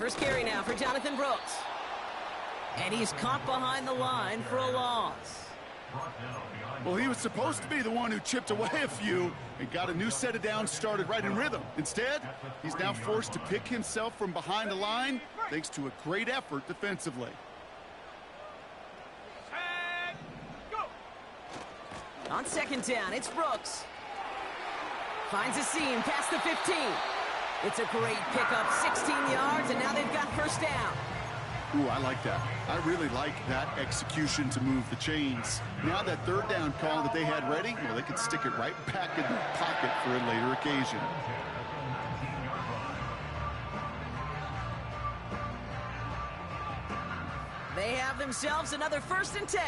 First carry now for Jonathan Brooks. And he's caught behind the line for a loss. Well, he was supposed to be the one who chipped away a few and got a new set of downs started right in rhythm. Instead, he's now forced to pick himself from behind the line thanks to a great effort defensively. On second down, it's Brooks. Finds a seam past the 15. It's a great pickup, 16 yards, and now they've got first down. Ooh, I like that. I really like that execution to move the chains. Now that third down call that they had ready, well, they could stick it right back in the pocket for a later occasion. They have themselves another 1st and 10.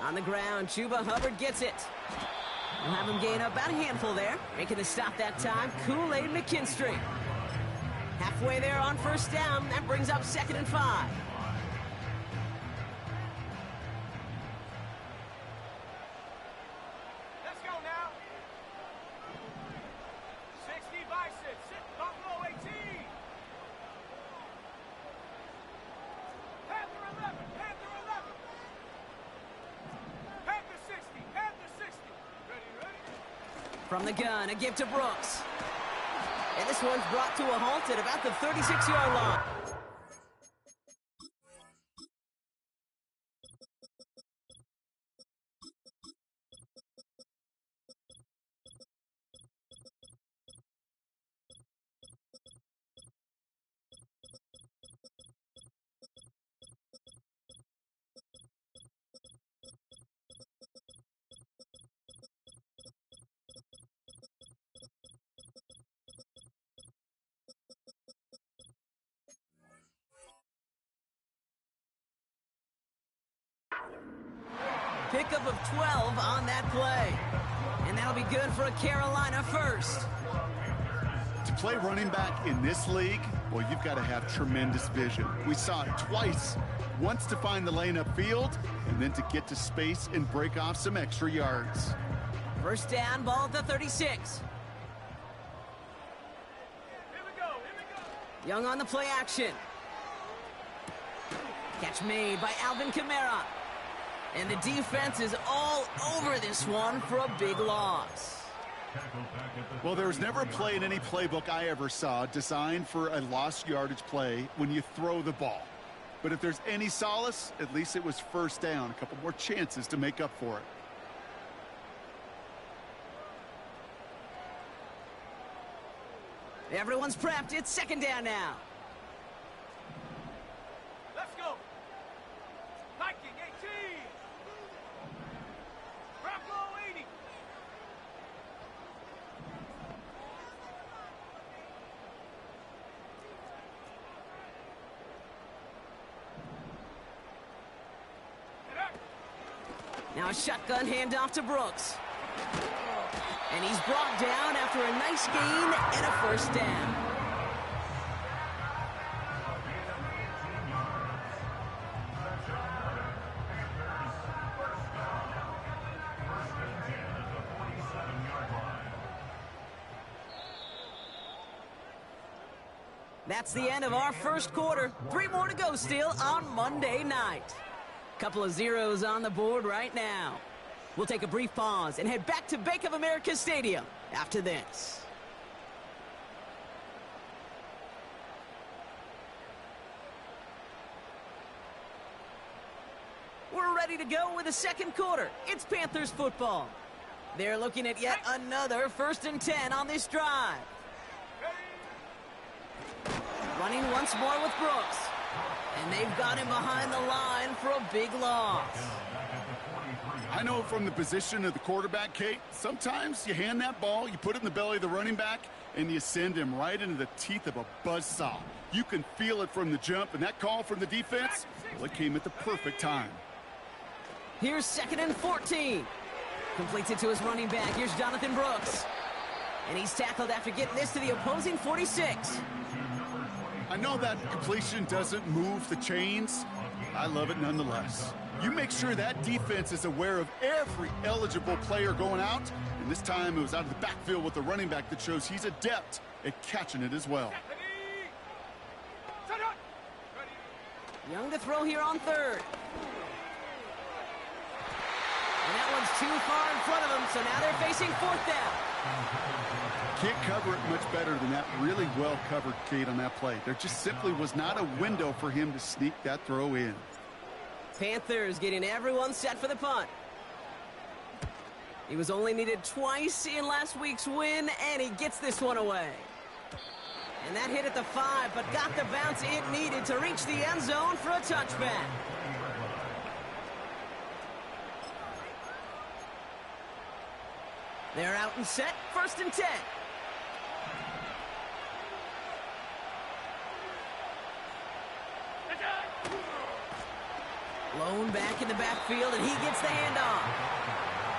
On the ground, Chuba Hubbard gets it. We'll have him gain about a handful there. Making the stop that time, Kool-Aid McKinstry. Halfway there on first down. That brings up 2nd and 5. Let's go now. 60 Bison, Buffalo 18. Panther 11, Panther 11. Panther 60, Panther 60. Ready? From the gun, a give to Brooks. And this one's brought to a halt at about the 36-yard line. Pickup of 12 on that play. And that'll be good for a Carolina first. To play running back in this league, well, you've got to have tremendous vision. We saw it twice. Once to find the lane upfield, and then to get to space and break off some extra yards. First down, ball at the 36. Here we go. Young on the play action. Catch made by Alvin Kamara. And the defense is all over this one for a big loss. Well, there was never a play in any playbook I ever saw designed for a lost yardage play when you throw the ball. But if there's any solace, at least it was first down. A couple more chances to make up for it. Everyone's prepped. It's 2nd down now. Let's go. Viking 18. Buffalo 80. Now a shotgun handoff to Brooks. And he's brought down after a nice gain and a first down. That's the end of our first quarter. 3 more to go still on Monday night. Couple of zeros on the board right now. We'll take a brief pause and head back to Bank of America Stadium after this. We're ready to go with the second quarter. It's Panthers football. They're looking at yet another 1st and 10 on this drive. Running once more with Brooks. And they've got him behind the line for a big loss. I know from the position of the quarterback, Kate, sometimes you hand that ball, you put it in the belly of the running back, and you send him right into the teeth of a buzzsaw. You can feel it from the jump, and that call from the defense, well, it came at the perfect time. Here's 2nd and 14. Completes it to his running back. Here's Jonathan Brooks. And he's tackled after getting this to the opposing 46. I know that completion doesn't move the chains. I love it nonetheless. You make sure that defense is aware of every eligible player going out. And this time it was out of the backfield with the running back that shows he's adept at catching it as well. Young to throw here on third. And that one's too far in front of them, so now they're facing fourth down. Can't cover it much better than that. Really well covered, Kate, on that play. There just simply was not a window for him to sneak that throw in. Panthers getting everyone set for the punt. He was only needed twice in last week's win, and he gets this one away. And that hit at the 5, but got the bounce it needed to reach the end zone for a touchback. They're out and set, 1st and 10. Lone back in the backfield, and he gets the handoff.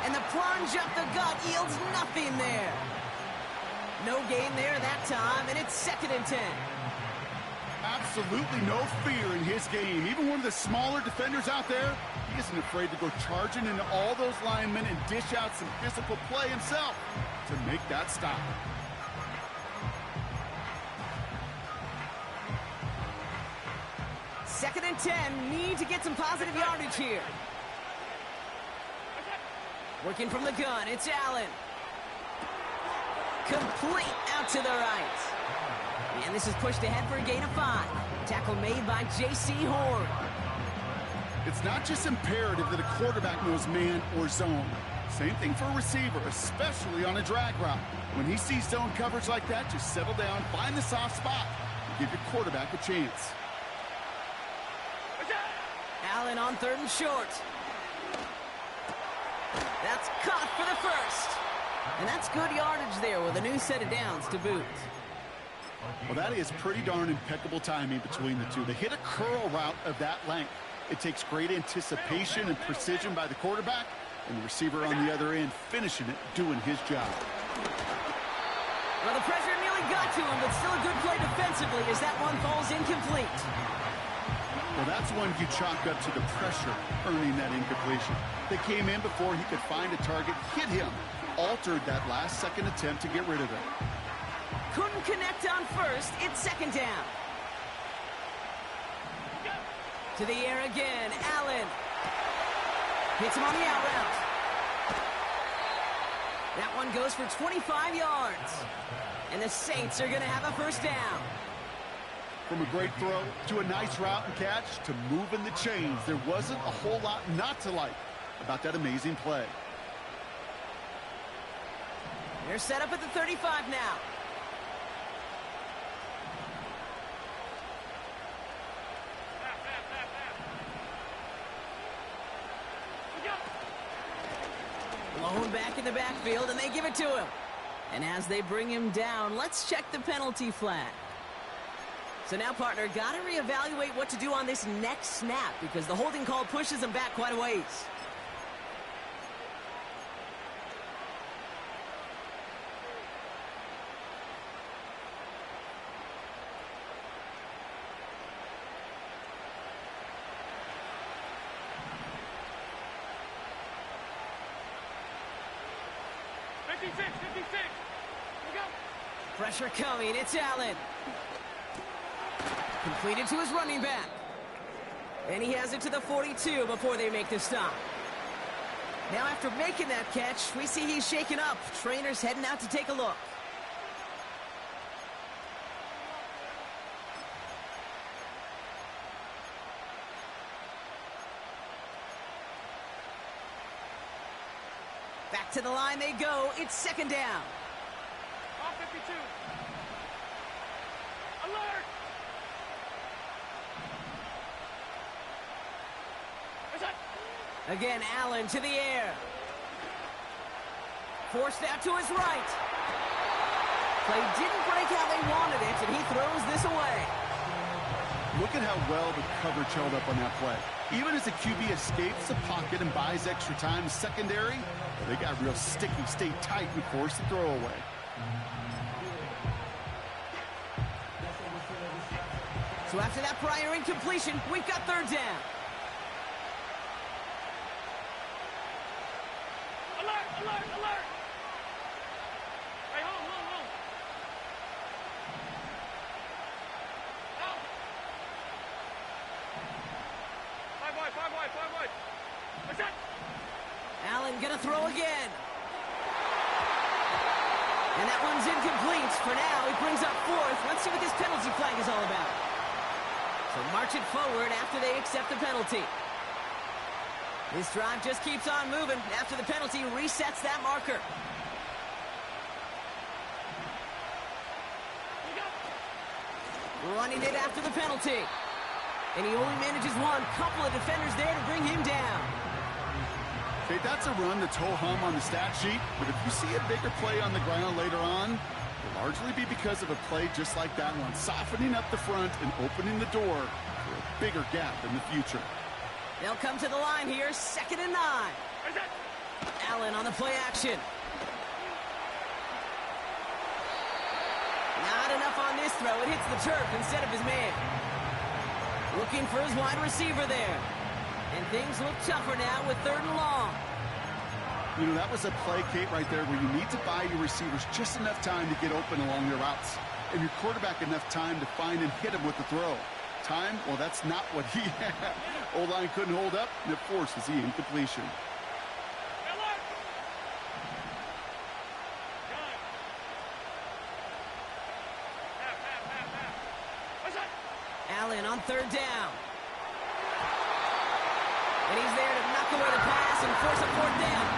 And the plunge up the gut yields nothing there. No gain there that time, and it's 2nd and 10. Absolutely no fear in his game. Even one of the smaller defenders out there, he isn't afraid to go charging into all those linemen and dish out some physical play himself to make that stop. Second and 10, need to get some positive yardage here. Working from the gun, it's Allen. Complete out to the right. And this is pushed ahead for a gain of 5. Tackle made by J.C. Horn. It's not just imperative that a quarterback knows man or zone. Same thing for a receiver, especially on a drag route. When he sees zone coverage like that, just settle down, find the soft spot, and give your quarterback a chance. Allen on 3rd and short. That's caught for the first. And that's good yardage there with a new set of downs to boot. Well, that is pretty darn impeccable timing between the two. They hit a curl route of that length. It takes great anticipation and precision by the quarterback, and the receiver on the other end finishing it, doing his job. Well, the pressure nearly got to him, but still a good play defensively as that one falls incomplete. Well, that's one you chalk up to the pressure earning that incompletion. They came in before he could find a target, hit him, altered that last-second attempt to get rid of it. Couldn't connect on first. It's 2nd down. To the air again. Allen. Hits him on the out route. That one goes for 25 yards. And the Saints are going to have a 1st down. From a great throw to a nice route and catch to moving the chains, there wasn't a whole lot not to like about that amazing play. They're set up at the 35 now. Lone back in the backfield, and they give it to him. And as they bring him down, let's check the penalty flag. So now, partner, got to reevaluate what to do on this next snap because the holding call pushes him back quite a ways. Pressure coming, it's Allen. Completed to his running back. And he has it to the 42 before they make the stop. Now after making that catch, we see he's shaken up. Trainer's heading out to take a look. Back to the line they go. It's 2nd down. On 52. Alert! Again, Allen to the air. Forced out to his right. Play didn't break how they wanted it, and he throws this away. Look at how well the coverage held up on that play. Even as the QB escapes the pocket and buys extra time secondary, they got real sticky, stayed tight, and forced the throw away. So after that prior incompletion, we've got 3rd down. Alert, alert. Hey, hold. Out. Five wide. What's that? Allen gonna throw again. And that one's incomplete. For now, he brings up fourth. Let's see what this penalty flag is all about. So march it forward after they accept the penalty. This drive just keeps on moving. After the penalty, resets that marker. Running it after the penalty. And he only manages one. Couple of defenders there to bring him down. Okay, that's a run that's ho-hum on the stat sheet, but if you see a bigger play on the ground later on, it'll largely be because of a play just like that one, softening up the front and opening the door for a bigger gap in the future. They'll come to the line here, 2nd and 9. Allen on the play action. Not enough on this throw. It hits the turf instead of his man. Looking for his wide receiver there. And things look tougher now with 3rd and long. You know, that was a play, Kate, right there where you need to buy your receivers just enough time to get open along their routes. And your quarterback enough time to find and hit him with the throw. Time? Well, that's not what he had. O-line couldn't hold up, and it forces the incompletion. Allen on 3rd down. And he's there to knock away the pass and force a 4th down.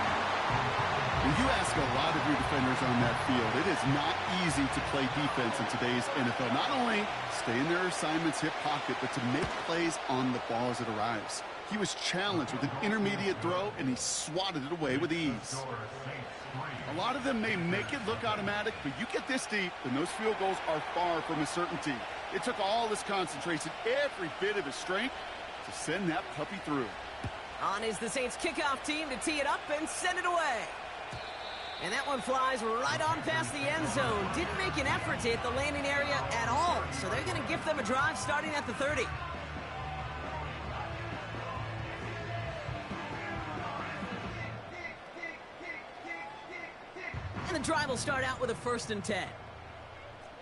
When you ask a lot of your defenders on that field, it is not easy to play defense in today's NFL. Not only stay in their assignment's hip pocket, but to make plays on the ball as it arrives. He was challenged with an intermediate throw, and he swatted it away with ease. A lot of them may make it look automatic, but you get this deep, and those field goals are far from a certainty. It took all his concentration, every bit of his strength, to send that puppy through. On is the Saints kickoff team to tee it up and send it away. And that one flies right on past the end zone. Didn't make an effort to hit the landing area at all. So they're going to give them a drive starting at the 30. And the drive will start out with a 1st and 10.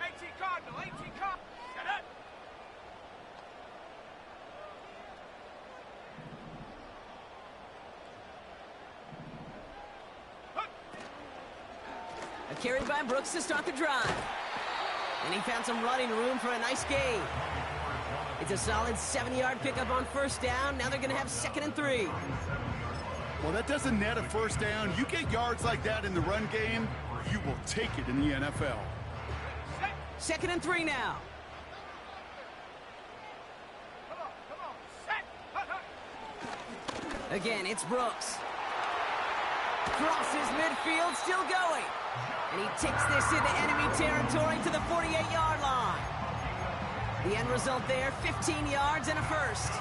18 Cardinal. Set up. Carried by Brooks to start the drive. And he found some running room for a nice gain. It's a solid 7-yard pickup on 1st down. Now they're going to have 2nd and 3. Well, that doesn't net a 1st down. You get yards like that in the run game, you will take it in the NFL. 2nd and 3 now. Come on. Set. Again, it's Brooks. Crosses midfield, still going. And he takes this into enemy territory to the 48-yard line. The end result there, 15 yards and a 1st.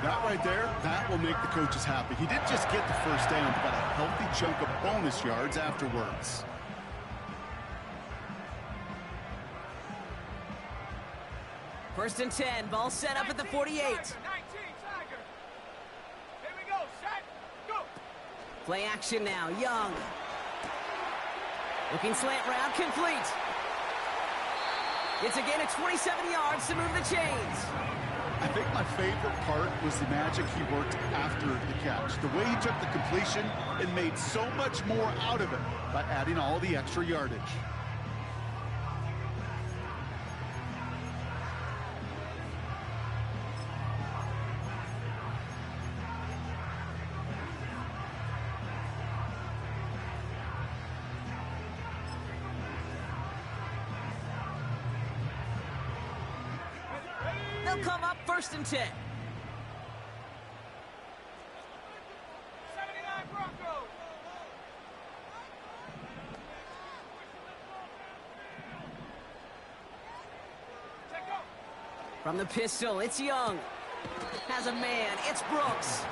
That right there, that will make the coaches happy. He didn't just get the 1st down, but got a healthy chunk of bonus yards afterwards. First and 10, ball set up at the 48. 19, Tiger. Here we go, set, go. Play action now, Young. Looking slant route, complete. It's again at 27 yards to move the chains. I think my favorite part was the magic he worked after the catch. The way he took the completion and made so much more out of it by adding all the extra yardage. They'll come up 1st and 10. 79 Broncos. Check go. From the pistol, it's Young. Has a man, it's Brooks.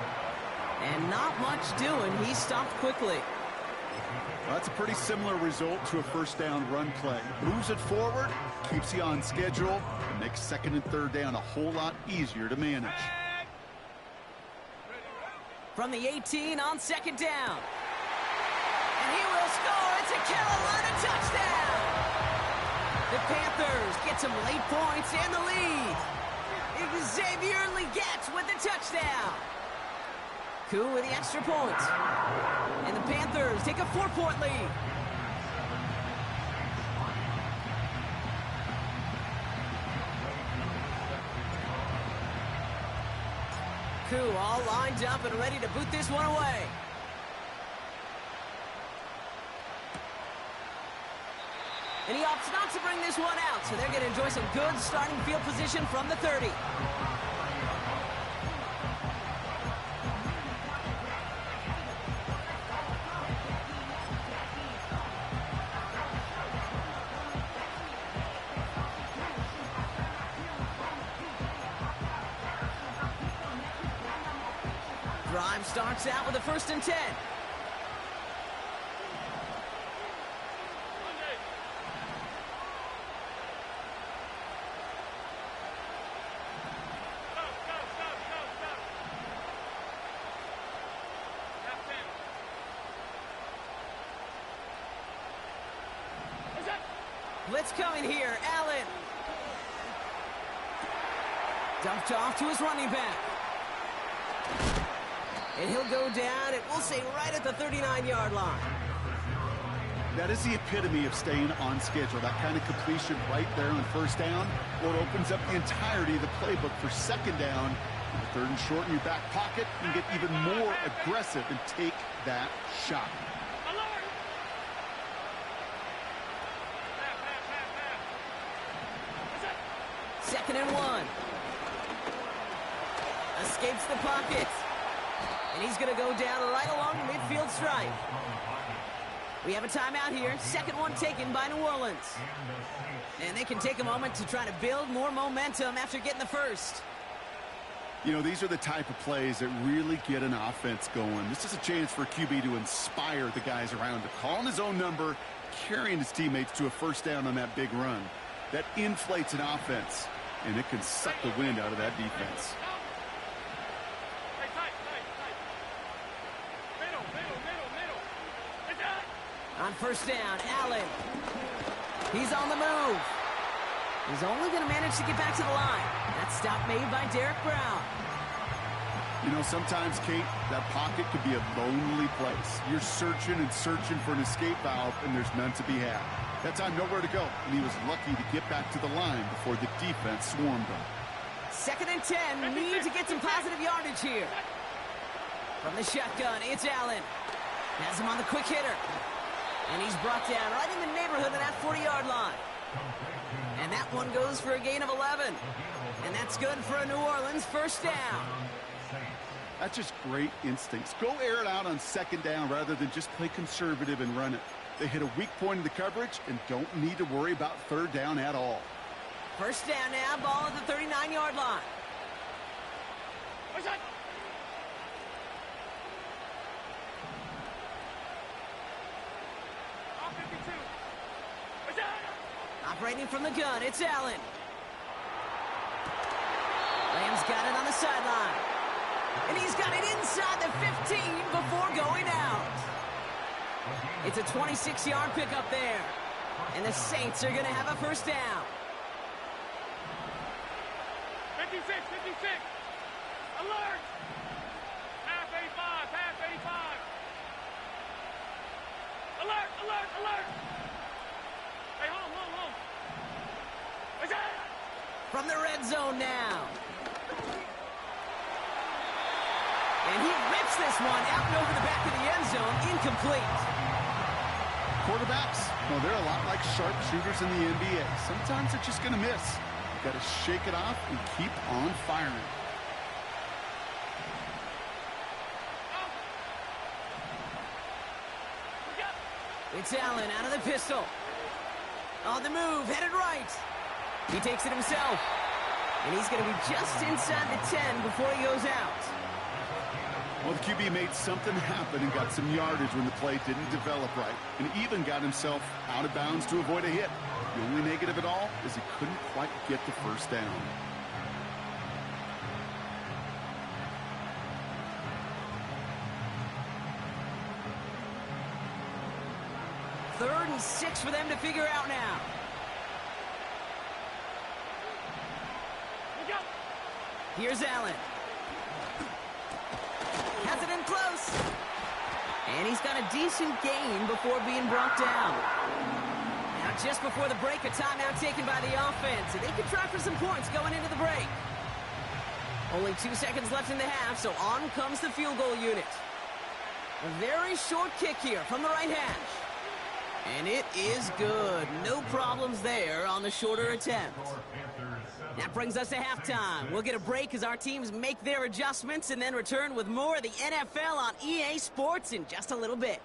And not much doing, he stopped quickly. Well, that's a pretty similar result to a 1st down run play. Moves it forward, keeps you on schedule, and makes 2nd and 3rd down a whole lot easier to manage. From the 18 on 2nd down. he will score. It's a Carolina touchdown. The Panthers get some late points and the lead. Xavier Legette with the touchdown. Koo with the extra point. And the Panthers take a 4-point lead. Koo all lined up and ready to boot this one away. And he opts not to bring this one out, so they're going to enjoy some good starting field position from the 30. Drive starts out with a 1st and 10. Blitz coming here. Allen. Dumped off to his running back. And he'll go down, and we'll say right at the 39-yard line. That is the epitome of staying on schedule. That kind of completion right there on 1st down, or it opens up the entirety of the playbook for 2nd down. 3rd and short in your back pocket, you can get even more aggressive and take that shot. 2nd and 1. Escapes the pocket. And he's going to go down right along the midfield stripe. We have a timeout here. 2nd one taken by New Orleans. And they can take a moment to try to build more momentum after getting the 1st. You know, these are the type of plays that really get an offense going. This is a chance for QB to inspire the guys around him, calling his own number, carrying his teammates to a 1st down on that big run. That inflates an offense, and it can suck the wind out of that defense. On 1st down, Allen. He's on the move. He's only going to manage to get back to the line. That stop made by Derek Brown. You know, sometimes, Kate, that pocket could be a lonely place. You're searching and searching for an escape valve, and there's none to be had. That time, nowhere to go, and he was lucky to get back to the line before the defense swarmed him. 2nd and 10. Need to get some positive yardage here. From the shotgun, it's Allen. Has him on the quick hitter. And he's brought down right in the neighborhood of that 40-yard line. And that one goes for a gain of 11. And that's good for a New Orleans 1st down. That's just great instincts. Go air it out on 2nd down rather than just play conservative and run it. They hit a weak point in the coverage and don't need to worry about 3rd down at all. 1st down now, ball at the 39-yard line. Operating from the gun, it's Allen. Lamb's got it on the sideline. And he's got it inside the 15 before going out. It's a 26-yard pickup there. And the Saints are going to have a 1st down. 56, 56. Alert! Half 85, half 85. Alert, alert, alert. Hey, home, home, home. From the red zone now. And he rips this one out and over the back of the end zone. Incomplete. Quarterbacks, well, they're a lot like sharpshooters in the NBA. Sometimes they're just going to miss. Got to shake it off and keep on firing. It's Allen out of the pistol. On the move, headed right. He takes it himself. And he's going to be just inside the 10 before he goes out. Well, the QB made something happen and got some yardage when the play didn't develop right. And even got himself out of bounds to avoid a hit. The only negative at all is he couldn't quite get the 1st down. 3rd and 6 for them to figure out now. Here's Allen. Has it in close. And he's got a decent gain before being brought down. Now, just before the break, a timeout taken by the offense. And they can try for some points going into the break. Only 2 seconds left in the half, so on comes the field goal unit. A very short kick here from the right hash. And it is good. No problems there on the shorter attempt. That brings us to halftime. We'll get a break as our teams make their adjustments and then return with more of the NFL on EA Sports in just a little bit.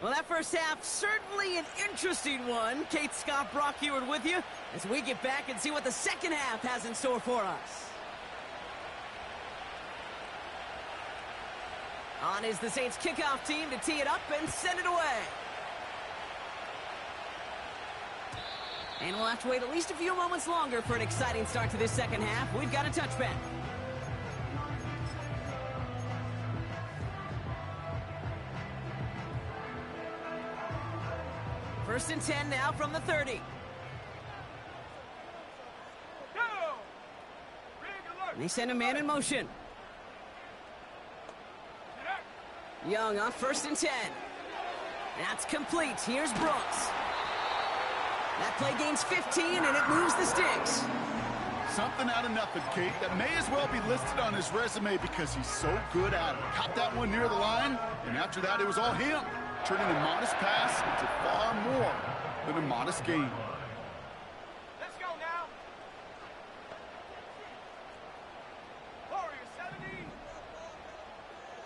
Well, that first half, certainly an interesting one. Kate, Scott, Brock Heward with you as we get back and see what the second half has in store for us. On is the Saints kickoff team to tee it up and send it away. And we'll have to wait at least a few moments longer for an exciting start to this second half. We've got a touchback. First and 10 now from the 30. They send a man in motion. Young on first and 10. That's complete. Here's Brooks. That play gains 15, and it moves the sticks. Something out of nothing, Kate. That may as well be listed on his resume because he's so good at it. Caught that one near the line, and after that, it was all him. Turning a modest pass into far more than a modest gain. Let's go now. Warriors 70.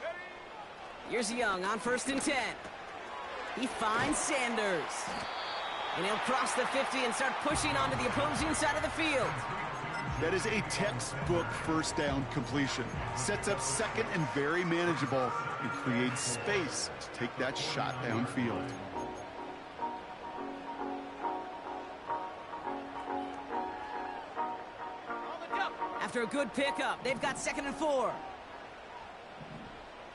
Ready. Here's Young on first and 10. He finds Sanders. And he'll cross the 50 and start pushing onto the opposing side of the field. That is a textbook first down completion. Sets up second and very manageable and creates space to take that shot downfield. After a good pickup, they've got 2nd and 4.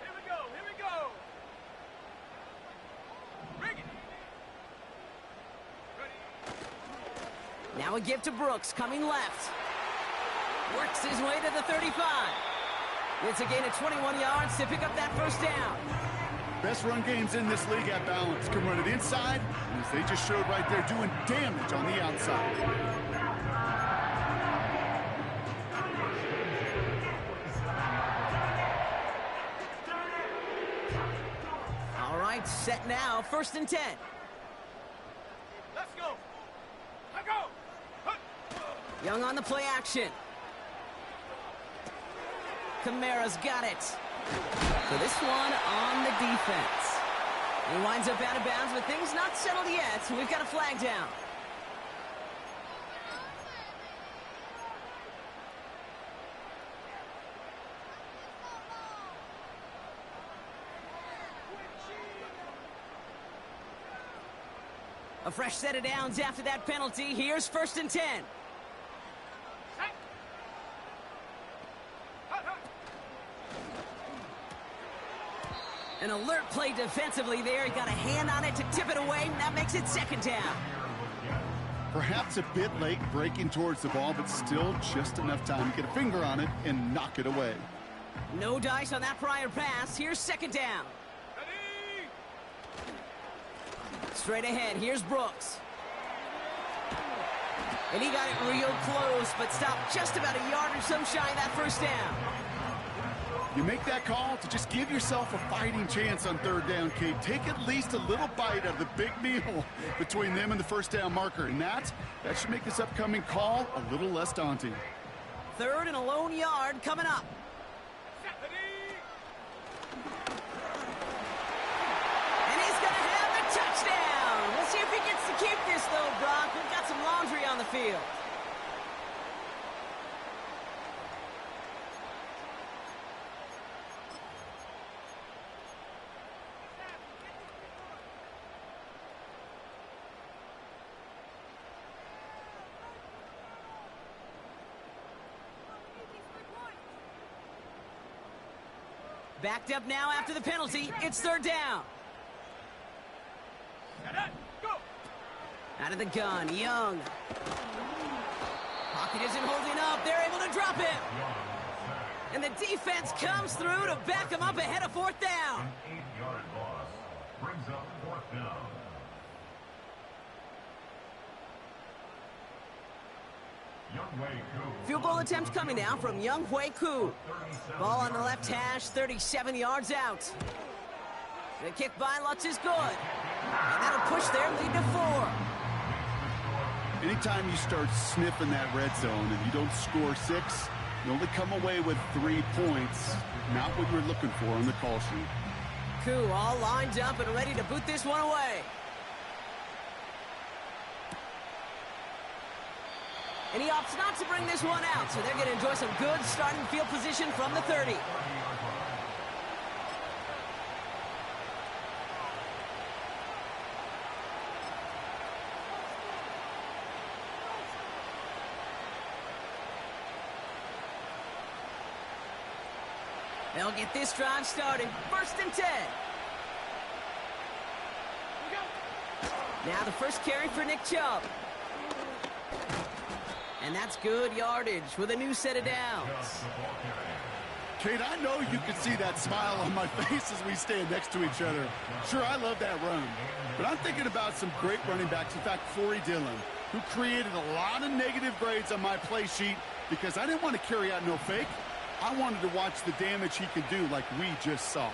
Here we go. Here we go. Bring it. Ready. Now a give to Brooks, coming left. Works his way to the 35. It's a gain of 21 yards to pick up that first down. Best run games in this league at balance. Can run it inside, and as they just showed right there, doing damage on the outside. All right, set now, first and 10. Let's go. I go. Young on the play action. Kamara's got it. For this one on the defense. He winds up out of bounds with things not settled yet. We've got a flag down. A fresh set of downs after that penalty. Here's first and 10. An alert play defensively there. He got a hand on it to tip it away, and that makes it second down. Perhaps a bit late breaking towards the ball, but still just enough time to get a finger on it and knock it away. No dice on that prior pass. Here's second down. Ready. Straight ahead, here's Brooks. And he got it real close, but stopped just about a yard or so shy of that first down. You make that call to just give yourself a fighting chance on third down, Kate. Take at least a little bite out of the big meal between them and the first down marker. And that should make this upcoming call a little less daunting. 3rd and a lone yard coming up. And he's going to have the touchdown. We'll see if he gets to keep this, though, Brock. We've got some laundry on the field. Backed up now after the penalty. It's third down. Go. Out of the gun, Young. Pocket isn't holding up. They're able to drop him. And the defense comes through to back him up ahead of fourth down. An 8-yard loss brings up fourth down. Field goal attempt coming now from Young Hui Koo. Ball on the left hash, 37 yards out. The kick by Lutz is good. And that'll push their lead to 4. Anytime you start sniffing that red zone and you don't score 6, you only come away with 3 points. Not what you're looking for on the call sheet. Koo all lined up and ready to boot this one away. And he opts not to bring this one out, so they're going to enjoy some good starting field position from the 30. They'll get this drive started. First and 10. Now the first carry for Nick Chubb. And that's good yardage with a new set of downs. Kate, I know you can see that smile on my face as we stand next to each other. Sure, I love that run. But I'm thinking about some great running backs. In fact, Corey Dillon, who created a lot of negative grades on my play sheet because I didn't want to carry out no fake. I wanted to watch the damage he could do like we just saw.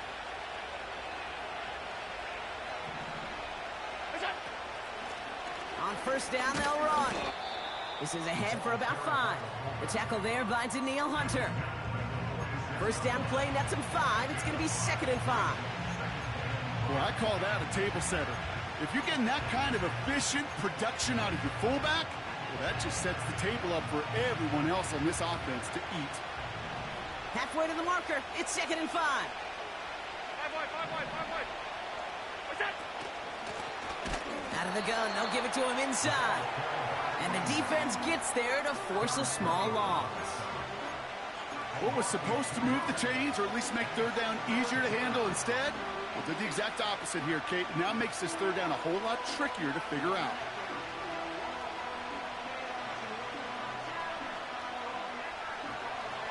On first down, they'll run. This is ahead for about 5. The tackle there by Danielle Hunter. First down play, nets him 5. It's going to be 2nd and 5. Well, I call that a table setter. If you're getting that kind of efficient production out of your fullback, well, that just sets the table up for everyone else on this offense to eat. Halfway to the marker. It's 2nd and 5. 5 wide. What's that? Out of the gun, they'll give it to him inside. And the defense gets there to force a small loss. What was supposed to move the chains, or at least make third down easier to handle instead, well, did the exact opposite here, Kate. Now makes this third down a whole lot trickier to figure out.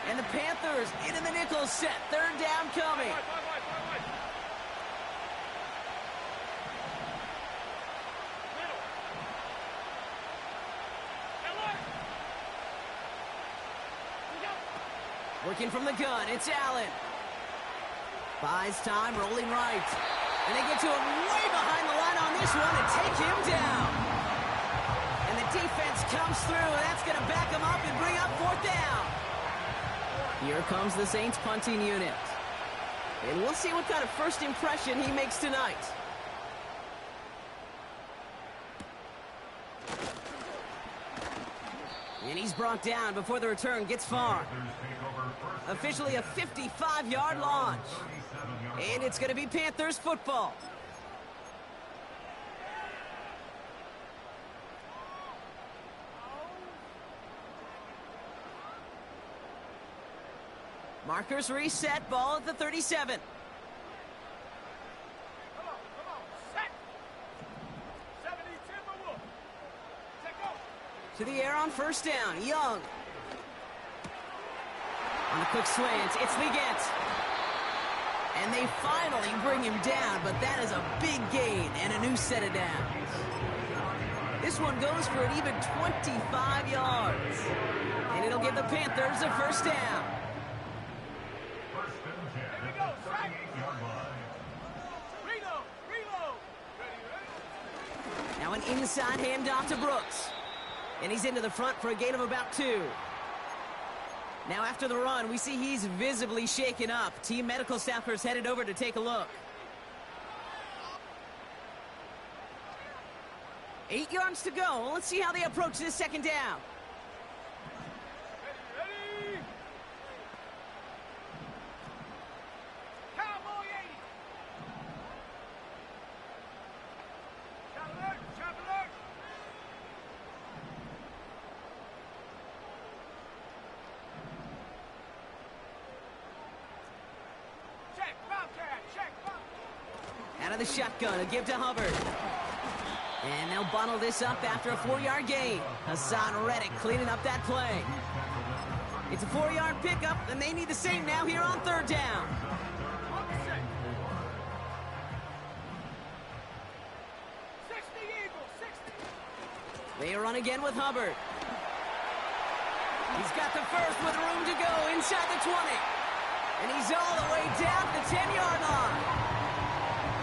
And the Panthers into the nickel set. Third down coming. 5 wide. Working from the gun, it's Allen. Buys time, rolling right. And they get to him way behind the line on this one and take him down. And the defense comes through, and that's going to back him up and bring up fourth down. Here comes the Saints punting unit. And we'll see what kind of first impression he makes tonight. And he's brought down before the return gets far. Officially a 55-yard launch. And it's going to be Panthers football. Markers reset, ball at the 37. Come on. Set. 70 Timberwolves. Set go. To the air on first down, Young. On the quick slant, it's Liggett. And they finally bring him down, but that is a big gain and a new set of downs. This one goes for an even 25 yards. And it'll give the Panthers a first down. Here we go. Strike. Reload. Ready. Now an inside handoff to Brooks. And he's into the front for a gain of about 2. Now after the run, we see he's visibly shaken up. Team medical staffers headed over to take a look. 8 yards to go. Let's see how they approach this second down. Ready. Cowboy 80. Shot alert. Check. of the shotgun, a give to Hubbard. And they'll bundle this up after a 4-yard gain. Hassan Reddick cleaning up that play. It's a 4-yard pickup, and they need the same now here on 3rd down. They run again with Hubbard. He's got the first with room to go inside the 20. And he's all the way down to the 10-yard line.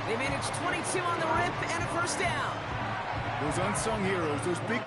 They managed 22 on the rip and a first down. Those unsung heroes, those big...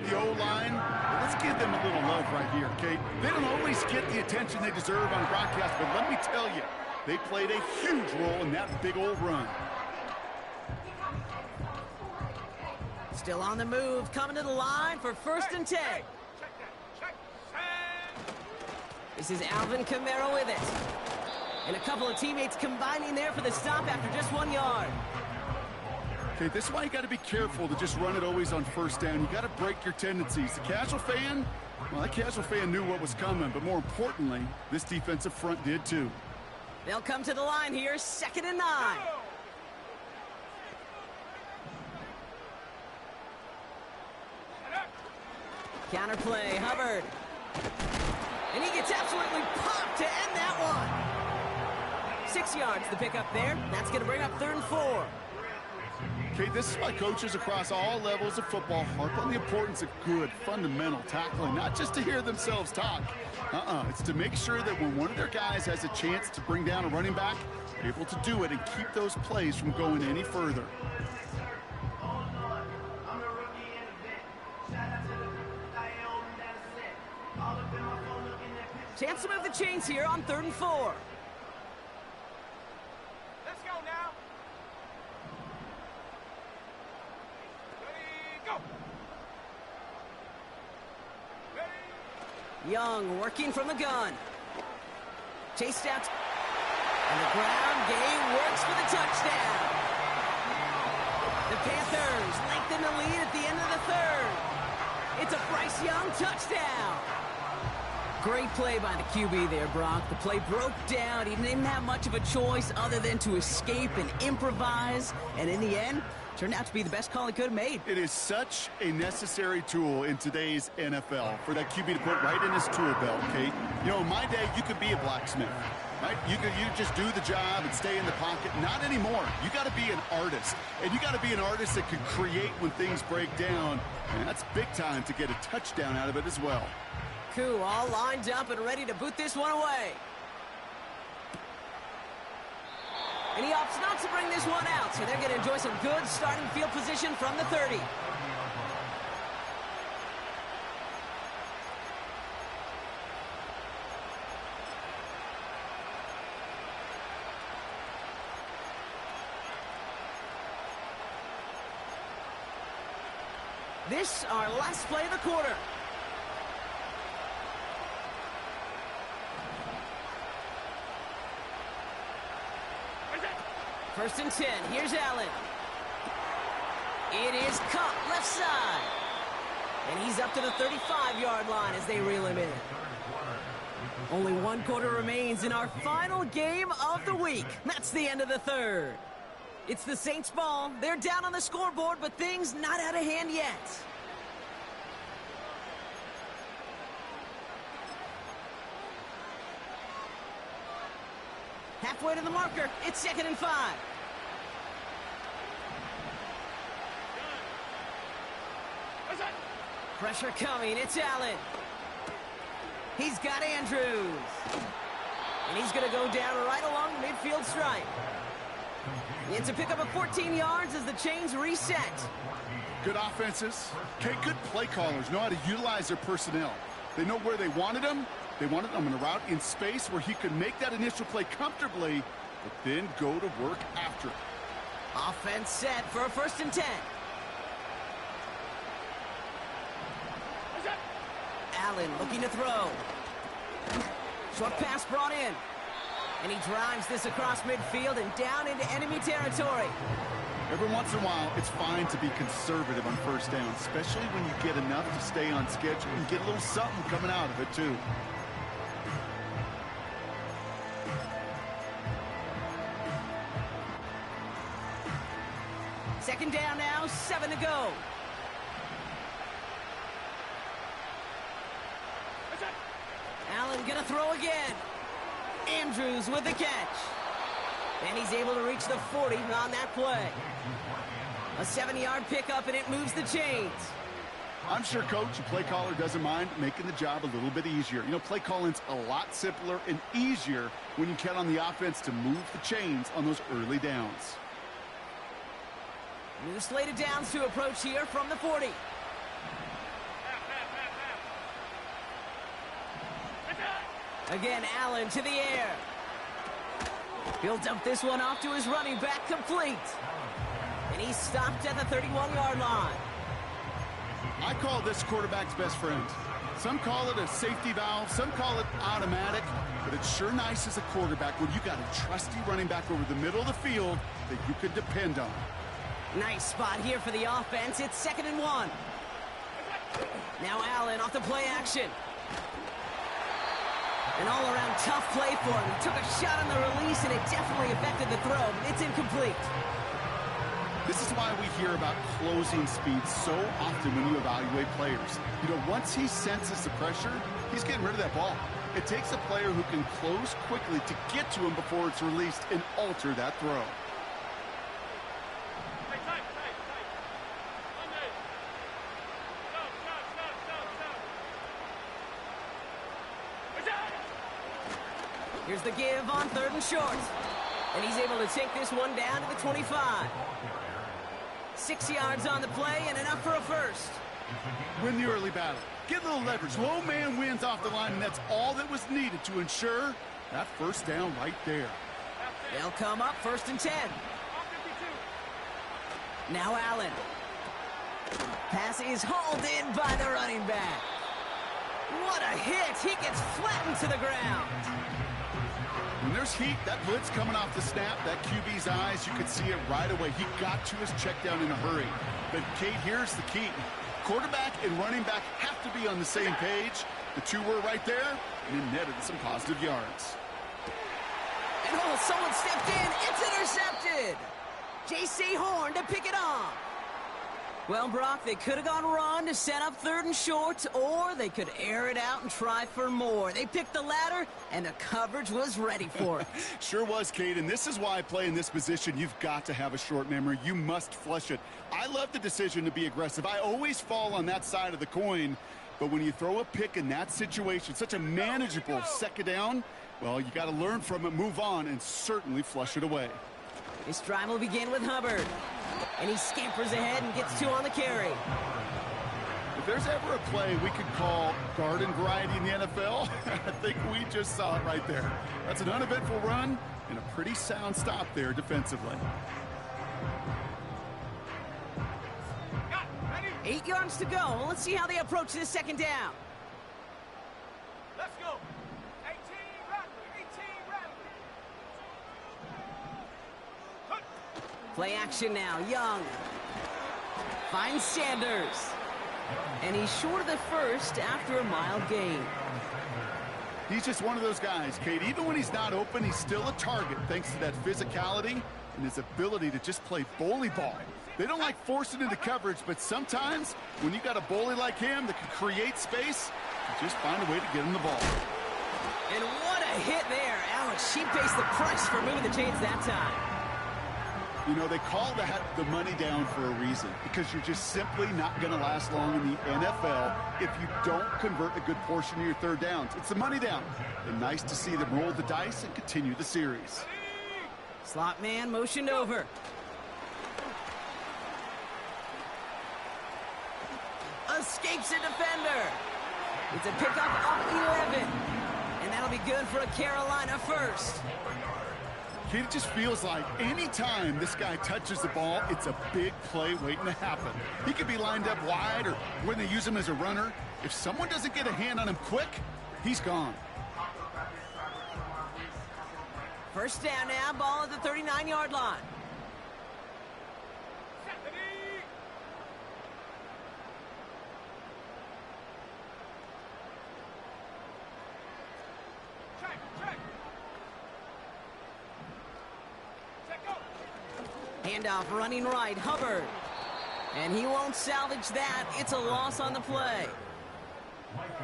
The O-line, let's give them a little love right here, okay? They don't always get the attention they deserve on broadcast, but let me tell you, they played a huge role in that big old run. Still on the move, coming to the line for 1st and 10. This is Alvin Kamara with it. And a couple of teammates combining there for the stop after just 1 yard. Okay, this is why you got to be careful to just run it always on 1st down. You got to break your tendencies. The casual fan, well, that casual fan knew what was coming, but more importantly, this defensive front did too. They'll come to the line here, 2nd and 9. Counterplay, Hubbard. And he gets absolutely popped to end that one. 6 yards the pickup there. That's going to bring up 3rd and 4. Okay, this is why coaches across all levels of football harp on the importance of good, fundamental tackling, not just to hear themselves talk. It's to make sure that when one of their guys has a chance to bring down a running back, they're able to do it and keep those plays from going any further. Chance to move the chains here on 3rd and 4. Let's go now. Ready, go. Ready. Young working from the gun. Chased out. And the ground game works for the touchdown. The Panthers lengthen the lead at the end of the 3rd. It's a Bryce Young touchdown. Great play by the QB there, Brock. The play broke down. He didn't have much of a choice other than to escape and improvise. And in the end, turned out to be the best call he could have made. It is such a necessary tool in today's NFL for that QB to put right in his tool belt, Kate. You know, in my day, you could be a blacksmith, right? You just do the job and stay in the pocket. Not anymore. You got to be an artist. And you got to be an artist that can create when things break down. And that's big time to get a touchdown out of it as well. Koo all lined up and ready to boot this one away. And he opts not to bring this one out, so they're going to enjoy some good starting field position from the 30. This our last play of the quarter. First and 10. Here's Allen. It is caught left side. And he's up to the 35-yard line as they reel him in. Only 1 quarter remains in our final game of the week. That's the end of the 3rd. It's the Saints ball. They're down on the scoreboard, but things not out of hand yet. Halfway to the marker. It's 2nd and 5. Pressure coming. It's Allen. He's got Andrews. And he's going to go down right along the midfield stripe. It's a pickup of 14 yards as the chains reset. Good offenses. Okay, good play callers know how to utilize their personnel. They know where they wanted them. They wanted them in a route in space where he could make that initial play comfortably, but then go to work after it. Offense set for a 1st and 10. Allen looking to throw. Short pass brought in. And he drives this across midfield and down into enemy territory. Every once in a while, it's fine to be conservative on 1st down, especially when you get enough to stay on schedule and get a little something coming out of it, too. Second down now, 7 to go. Allen gonna throw again. Andrews with the catch. And he's able to reach the 40 on that play. A 7-yard pickup, and it moves the chains. I'm sure, Coach, the play caller doesn't mind making the job a little bit easier. You know, play calling's a lot simpler and easier when you count on the offense to move the chains on those early downs. New slated downs to approach here from the 40. Again, Allen to the air. He'll dump this one off to his running back, complete. And he's stopped at the 31-yard line. I call this quarterback's best friend. Some call it a safety valve, some call it automatic, but it's sure nice as a quarterback when you got a trusty running back over the middle of the field that you can depend on. Nice spot here for the offense. It's 2nd and 1. Now Allen off the play action. An all-around tough play for him. He took a shot on the release, and it definitely affected the throw, but it's incomplete. This is why we hear about closing speed so often when you evaluate players. You know, once he senses the pressure, he's getting rid of that ball. It takes a player who can close quickly to get to him before it's released and alter that throw. Here's the give on 3rd and short. And he's able to take this one down to the 25. 6 yards on the play and enough for a first. Win the early battle. Get a little leverage. Low man wins off the line, and that's all that was needed to ensure that 1st down right there. They'll come up 1st and 10. Now Allen. Pass is hauled in by the running back. What a hit. He gets flattened to the ground. When there's heat, that blitz coming off the snap, that QB's eyes, you could see it right away. He got to his check down in a hurry. But, Kate, here's the key. Quarterback and running back have to be on the same page. The two were right there, and it netted some positive yards. And oh, someone stepped in. It's intercepted. J.C. Horn to pick it off. Well, Brock, they could have gone run to set up 3rd and short, or they could air it out and try for more. They picked the latter, and the coverage was ready for it. Sure was, Kate, and this is why I play in this position. You've got to have a short memory. You must flush it. I love the decision to be aggressive. I always fall on that side of the coin, but when you throw a pick in that situation, such a manageable 2nd down, well, you got to learn from it, move on, and certainly flush it away. This drive will begin with Hubbard. And he scampers ahead and gets 2 on the carry. If there's ever a play we could call garden variety in the NFL, I think we just saw it right there. That's an uneventful run and a pretty sound stop there defensively. 8 yards to go. Let's see how they approach this 2nd down. Let's go. 18, run. 18, run. Play action now. Young finds Sanders. And he's short of the first after a mild gain. He's just one of those guys, Kate. Even when he's not open, he's still a target thanks to that physicality and his ability to just play bully ball. They don't like forcing into coverage, but sometimes when you got a bully like him that can create space, you just find a way to get him the ball. And what a hit there. Alex, she pays the price for moving the chains that time. You know, they call that the money down for a reason, because you're just simply not going to last long in the NFL if you don't convert a good portion of your 3rd downs. It's the money down. And nice to see them roll the dice and continue the series. Slot man motioned over. Escapes a defender. It's a pickup of 11. And that'll be good for a Carolina first. Kid, it just feels like any time this guy touches the ball, it's a big play waiting to happen. He could be lined up wide or when they use him as a runner. If someone doesn't get a hand on him quick, he's gone. First down now, ball at the 39-yard line. Handoff running right, Hubbard. And he won't salvage that. It's a loss on the play.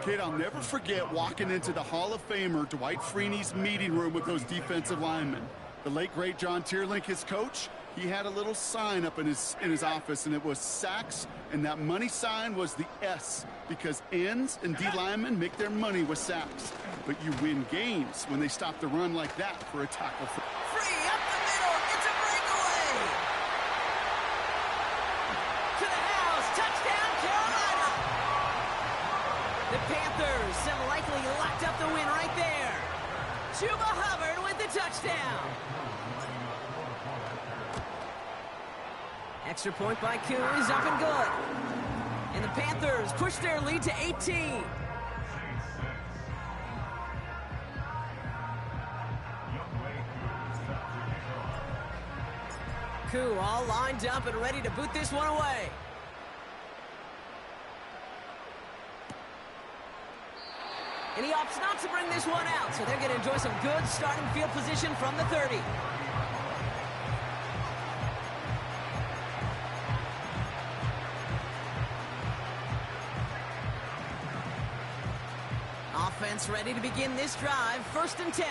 Kid, I'll never forget walking into the Hall of Famer Dwight Freeney's meeting room with those defensive linemen. The late, great John Tierlink, his coach, he had a little sign up in his office, and it was sacks, and that money sign was the S, because ends and D linemen make their money with sacks. But you win games when they stop the run like that for a tackle. Free up the middle. It's a breakaway. To the house. Touchdown, Carolina. The Panthers have likely locked up the win right there. Chuba Hubbard with the touchdown. Extra point by Koo is up and good. And the Panthers push their lead to 18. Koo all lined up and ready to boot this one away. And he opts not to bring this one out, so they're going to enjoy some good starting field position from the 30. Offense ready to begin this drive, 1st and 10.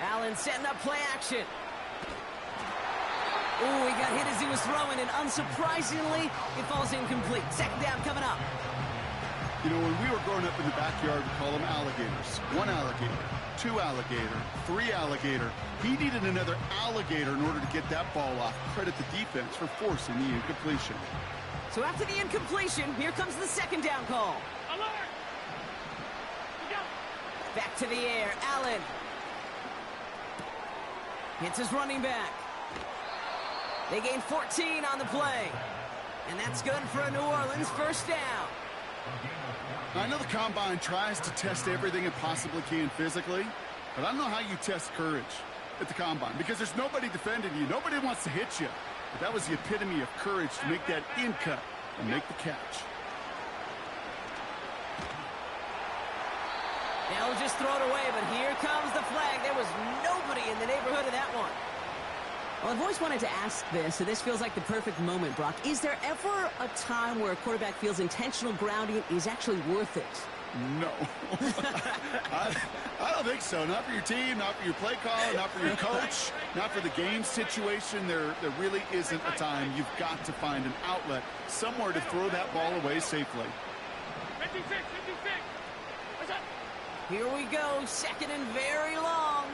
Allen setting up play action. Ooh, he got hit as he was throwing, and unsurprisingly, it falls incomplete. 2nd down coming up. You know, when we were growing up in the backyard, we call them alligators. 1 alligator, 2 alligator, 3 alligator. He needed another alligator in order to get that ball off. Credit the defense for forcing the incompletion. So after the incompletion, here comes the 2nd down call. Alert! Back to the air, Allen. Hits his running back. They gain 14 on the play. And that's good for a New Orleans 1st down. I know the Combine tries to test everything it possibly can physically, but I don't know how you test courage at the Combine, because there's nobody defending you. Nobody wants to hit you. But that was the epitome of courage to make that in cut and make the catch. They'll just throw it away, but here comes the flag. There was nobody in the neighborhood of that one. Well, I've always wanted to ask this, so this feels like the perfect moment, Brock. Is there ever a time where a quarterback feels intentional grounding is actually worth it? No. I don't think so. Not for your team, not for your play call, not for your coach, not for the game situation. There really isn't a time. You've got to find an outlet, somewhere to throw that ball away safely. 56, 56. What's up? Here we go, 2nd and very long.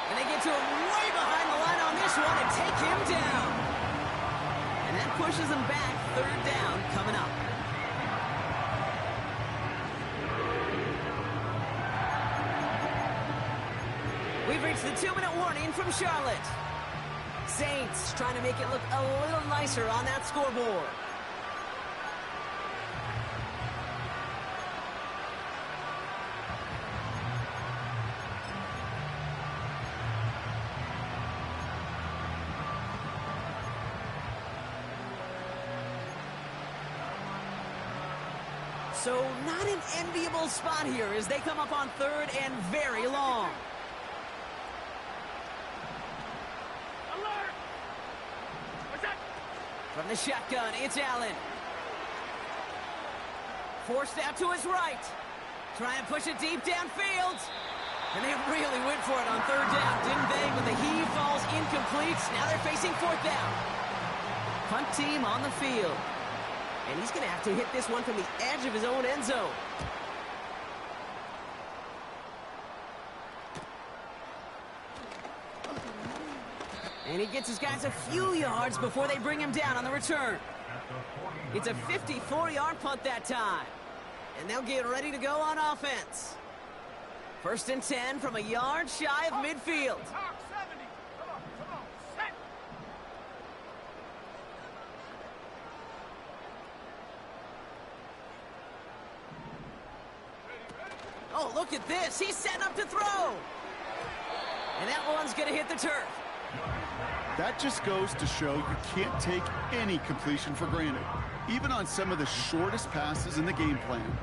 And they get to him way behind the line on this one and take him down. And that pushes them back, 3rd down coming up. We've reached the 2-minute warning from Charlotte. Saints trying to make it look a little nicer on that scoreboard. So not an enviable spot here as they come up on 3rd and very long. Alert! What's up? From the shotgun, it's Allen. Forced out to his right. Try and push it deep downfield. And they really went for it on 3rd down, didn't they? But the heave falls incomplete. Now they're facing 4th down. Punt team on the field. And he's going to have to hit this one from the edge of his own end zone. And he gets his guys a few yards before they bring him down on the return. It's a 54-yard punt that time. And they'll get ready to go on offense. 1st and 10 from a yard shy of midfield. Oh, look at this. He's setting up to throw. And that one's going to hit the turf. That just goes to show you can't take any completion for granted, even on some of the shortest passes in the game plan.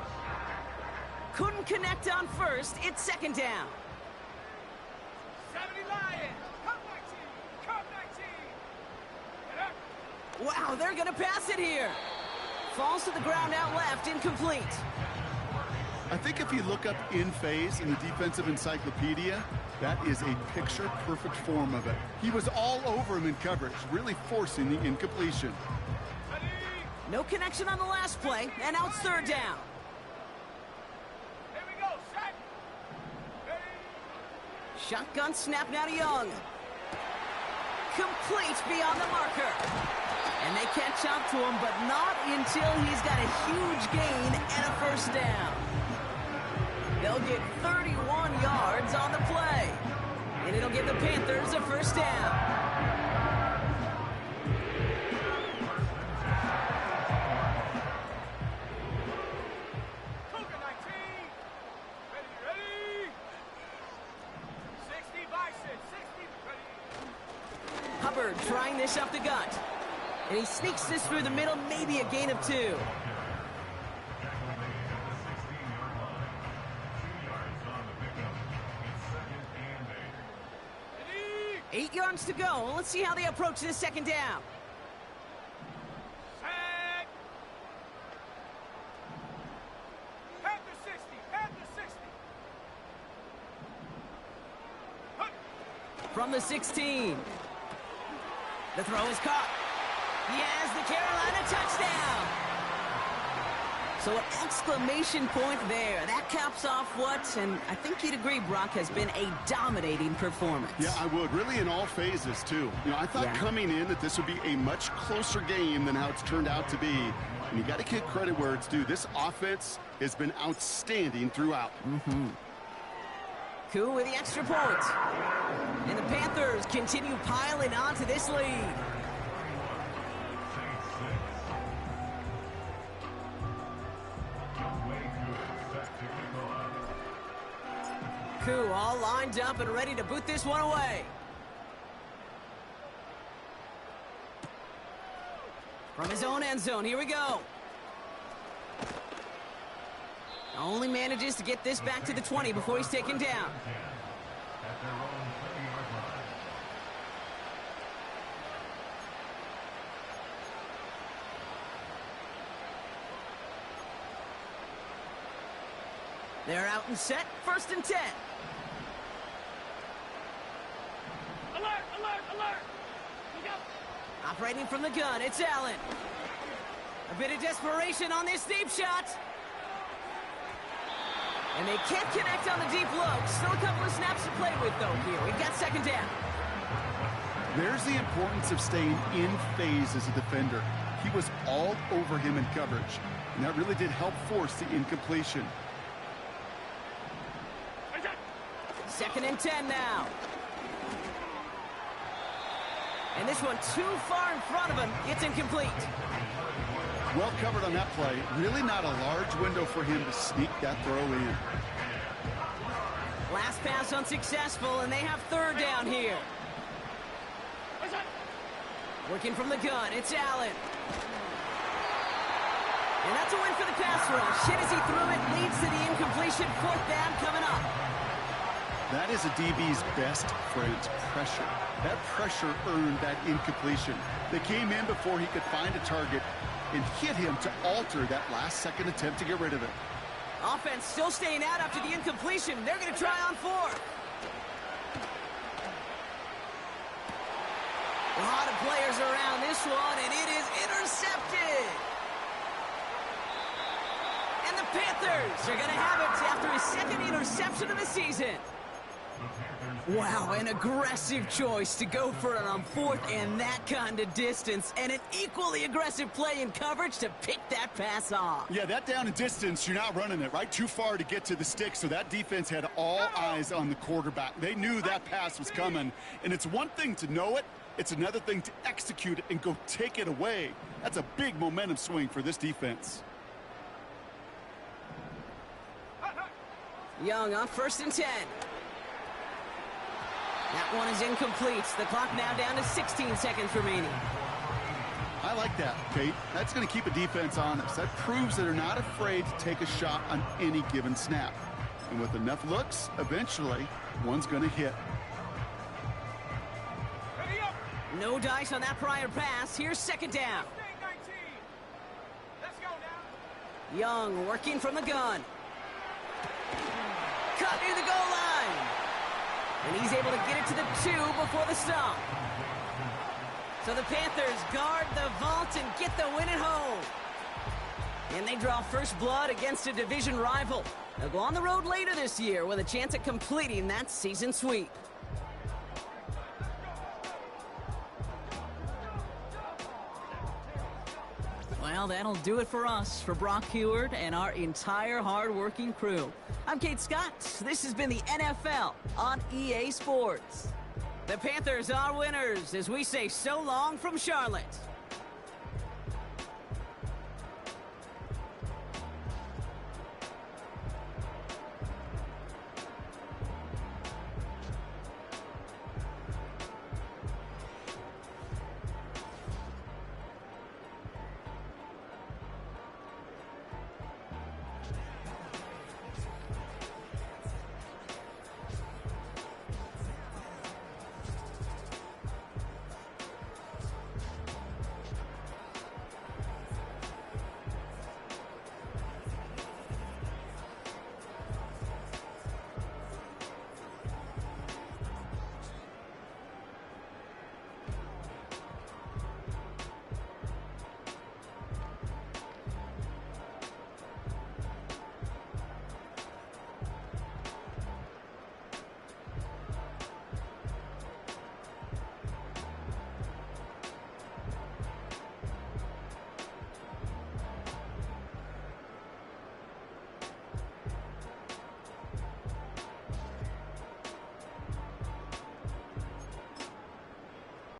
Couldn't connect on first. It's 2nd down. 70 Lions. Come back team. Come back team. Get up. Wow, they're going to pass it here. Falls to the ground out left, incomplete. I think if you look up in phase in the defensive encyclopedia, that is a picture-perfect form of it. He was all over him in coverage, really forcing the incompletion. No connection on the last play, and now it's 3rd down. Here we go. Set. Ready. Shotgun snap now to Young. Complete beyond the marker. And they catch up to him, but not until he's got a huge gain and a 1st down. They'll get 31 yards on the play. And it'll give the Panthers a 1st down. Cougar 19. Ready. 60 bicep. 60. Ready. Hubbard trying this up the gut. And he sneaks this through the middle, maybe a gain of 2. 8 yards to go. Let's see how they approach this 2nd down. Set. Panther 60. Panther 60. Hup. From the 16. The throw is caught. Yes, the Carolina touchdown. So an exclamation point there. That caps off what, and I think you'd agree, Brock, has been a dominating performance. Yeah, I would. Really in all phases, too. You know, I thought coming in that this would be a much closer game than how it's turned out to be. And you got to give credit where it's due. This offense has been outstanding throughout. Koo with the extra point. And the Panthers continue piling on to this lead. Koo all lined up and ready to boot this one away. From his own end zone, here we go. Only manages to get this back to the 20 before he's taken down. They're out and set, 1st and 10. Alert. Alert. Alert. Look out. Operating from the gun, it's Allen. A bit of desperation on this deep shot. And they can't connect on the deep look. Still a couple of snaps to play with, though, here. We've got 2nd down. There's the importance of staying in phase as a defender. He was all over him in coverage, and that really did help force the incompletion. 2nd and 10 now. And this one too far in front of him. It's incomplete. Well covered on that play. Really not a large window for him to sneak that throw in. Last pass unsuccessful, and they have 3rd down here. Working from the gun, it's Allen. And that's a win for the pass rush. Hit as he threw it, leads to the incompletion. 4th down coming up. That is a DB's best friend, pressure. That pressure earned that incompletion. They came in before he could find a target and hit him to alter that last-second attempt to get rid of it. Offense still staying out after the incompletion. They're going to try on 4th. A lot of players around this one, and it is intercepted. Panthers are going to have it after his second interception of the season. Wow, an aggressive choice to go for it on fourth and that kind of distance, and an equally aggressive play in coverage to pick that pass off. Yeah, that down and distance, you're not running it, right? Too far to get to the stick, so that defense had all eyes on the quarterback. They knew that pass was coming, and it's one thing to know it, it's another thing to execute it and go take it away. That's a big momentum swing for this defense. Young on 1st and 10. That one is incomplete. The clock now down to 16 seconds remaining. I like that, Kate. That's going to keep a defense honest. That proves that they're not afraid to take a shot on any given snap. And with enough looks, eventually, one's going to hit. Ready up. No dice on that prior pass. Here's 2nd down. Stay 19. Let's go now. Young working from the gun. Cut near the goal line. And he's able to get it to the 2 before the stop. So the Panthers guard the vault and get the win at home. And they draw first blood against a division rival. They'll go on the road later this year with a chance at completing that season sweep. Well, that'll do it for us, for Brock Heward and our entire hard-working crew. I'm Kate Scott. This has been the NFL on EA Sports. The Panthers are winners as we say so long from Charlotte.